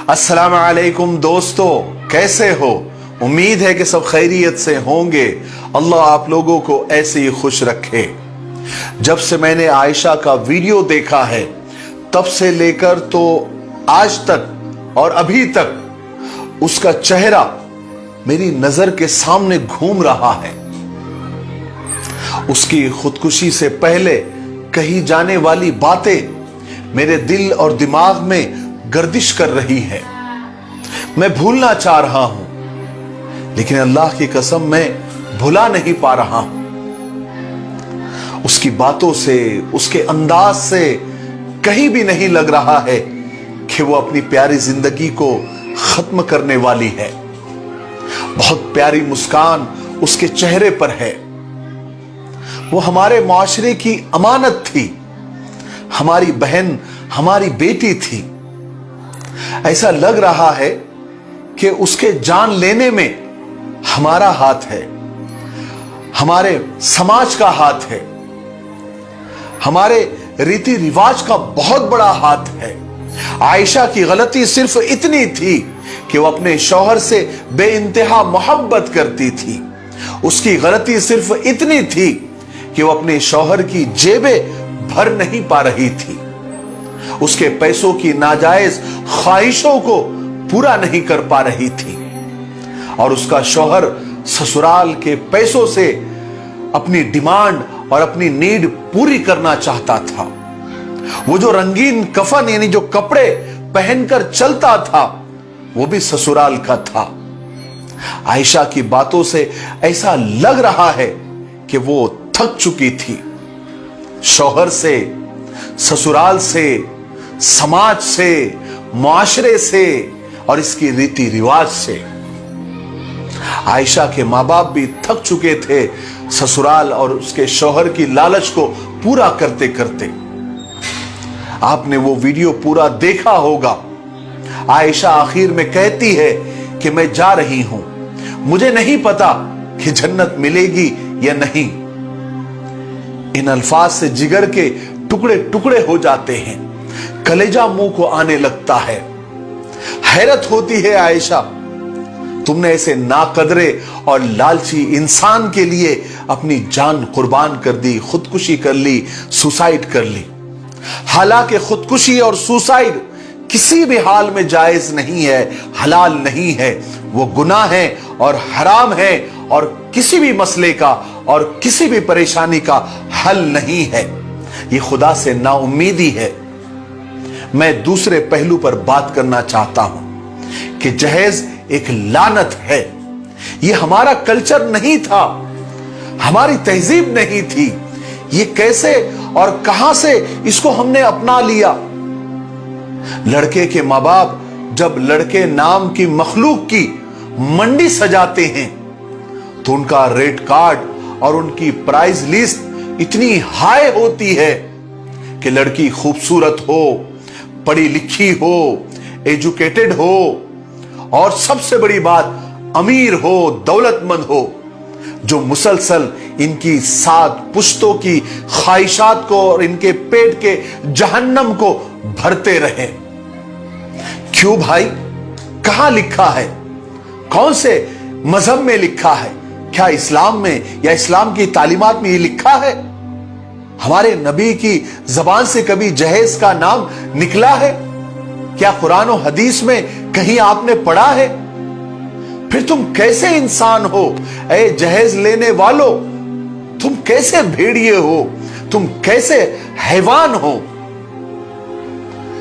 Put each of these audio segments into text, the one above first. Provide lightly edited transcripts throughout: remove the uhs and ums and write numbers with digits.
अस्सलाम वालेकुम दोस्तों, कैसे हो? उम्मीद है कि सब खैरियत से होंगे। अल्लाह आप लोगों को ऐसे ही खुश रखे। जब से मैंने आयशा का वीडियो देखा है तब से लेकर तो आज तक और अभी तक उसका चेहरा मेरी नजर के सामने घूम रहा है। उसकी खुदकुशी से पहले कही जाने वाली बातें मेरे दिल और दिमाग में गर्दिश कर रही है। मैं भूलना चाह रहा हूं, लेकिन अल्लाह की कसम मैं भुला नहीं पा रहा हूं। उसकी बातों से, उसके अंदाज से कहीं भी नहीं लग रहा है कि वो अपनी प्यारी जिंदगी को खत्म करने वाली है। बहुत प्यारी मुस्कान उसके चेहरे पर है। वो हमारे माशरे की अमानत थी, हमारी बहन, हमारी बेटी थी। ऐसा लग रहा है कि उसके जान लेने में हमारा हाथ है, हमारे समाज का हाथ है, हमारे रीति रिवाज का बहुत बड़ा हाथ है। आयशा की गलती सिर्फ इतनी थी कि वो अपने शौहर से बेइंतहा मोहब्बत करती थी। उसकी गलती सिर्फ इतनी थी कि वो अपने शौहर की जेबें भर नहीं पा रही थी, उसके पैसों की नाजायज ख्वाहिशों को पूरा नहीं कर पा रही थी, और उसका शौहर ससुराल के पैसों से अपनी डिमांड और अपनी नीड पूरी करना चाहता था। वो जो रंगीन कफन यानी जो कपड़े पहनकर चलता था वो भी ससुराल का था। आयशा की बातों से ऐसा लग रहा है कि वो थक चुकी थी, शौहर से, ससुराल से, समाज से, मुआशरे से और इसकी रीति रिवाज से। आयशा के माँ बाप भी थक चुके थे ससुराल और उसके शौहर की लालच को पूरा करते करते। आपने वो वीडियो पूरा देखा होगा। आयशा आखिर में कहती है कि मैं जा रही हूं, मुझे नहीं पता कि जन्नत मिलेगी या नहीं। इन अल्फाज से जिगर के टुकड़े टुकड़े हो जाते हैं, कलेजा मुंह को आने लगता है। हैरत होती है आयशा, तुमने ऐसे नाकदरे और लालची इंसान के लिए अपनी जान कुर्बान कर दी, खुदकुशी कर ली, सुसाइड कर ली। हालांकि खुदकुशी और सुसाइड किसी भी हाल में जायज नहीं है, हलाल नहीं है, वो गुनाह है और हराम है और किसी भी मसले का और किसी भी परेशानी का हल नहीं है। ये खुदा से नाउम्मीदी है। मैं दूसरे पहलू पर बात करना चाहता हूं कि जहेज एक लानत है। ये हमारा कल्चर नहीं था, हमारी तहजीब नहीं थी। ये कैसे और कहां से इसको हमने अपना लिया। लड़के के माँ बाप जब लड़के नाम की मखलूक की मंडी सजाते हैं तो उनका रेट कार्ड और उनकी प्राइस लिस्ट इतनी हाई होती है कि लड़की खूबसूरत हो, पढ़ी लिखी हो, एजुकेटेड हो और सबसे बड़ी बात अमीर हो, दौलतमंद हो, जो मुसलसल इनकी 7 पुश्तों की ख्वाहिशात को और इनके पेट के जहन्नम को भरते रहे। क्यों भाई? कहां लिखा है? कौन से मजहब में लिखा है? क्या इस्लाम में या इस्लाम की तालीमात में ये लिखा है? हमारे नबी की जबान से कभी जहेज का नाम निकला है? क्या कुरान और हदीस में कहीं आपने पढ़ा है? फिर तुम कैसे इंसान हो ऐ जहेज लेने वालों? तुम कैसे भेड़िए हो? तुम कैसे हैवान हो?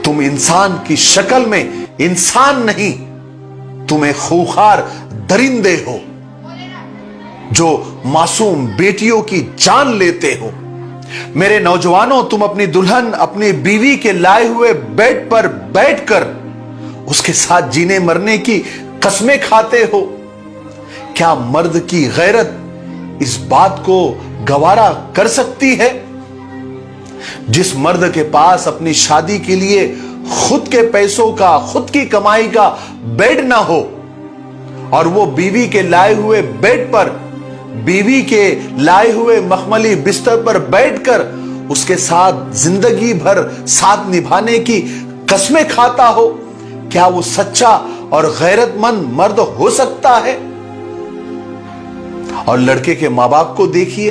तुम इंसान की शक्ल में इंसान नहीं, तुम एक खूंखार दरिंदे हो जो मासूम बेटियों की जान लेते हो। मेरे नौजवानों, तुम अपनी दुल्हन, अपनी बीवी के लाए हुए बेड पर बैठकर उसके साथ जीने मरने की कस्में खाते हो। क्या मर्द की गैरत इस बात को गवारा कर सकती है? जिस मर्द के पास अपनी शादी के लिए खुद के पैसों का, खुद की कमाई का बेड ना हो और वो बीवी के लाए हुए बेड पर, बीवी के लाए हुए मखमली बिस्तर पर बैठकर उसके साथ जिंदगी भर साथ निभाने की कस्में खाता हो, क्या वो सच्चा और गैरतमंद मर्द हो सकता है? और लड़के के मां बाप को देखिए,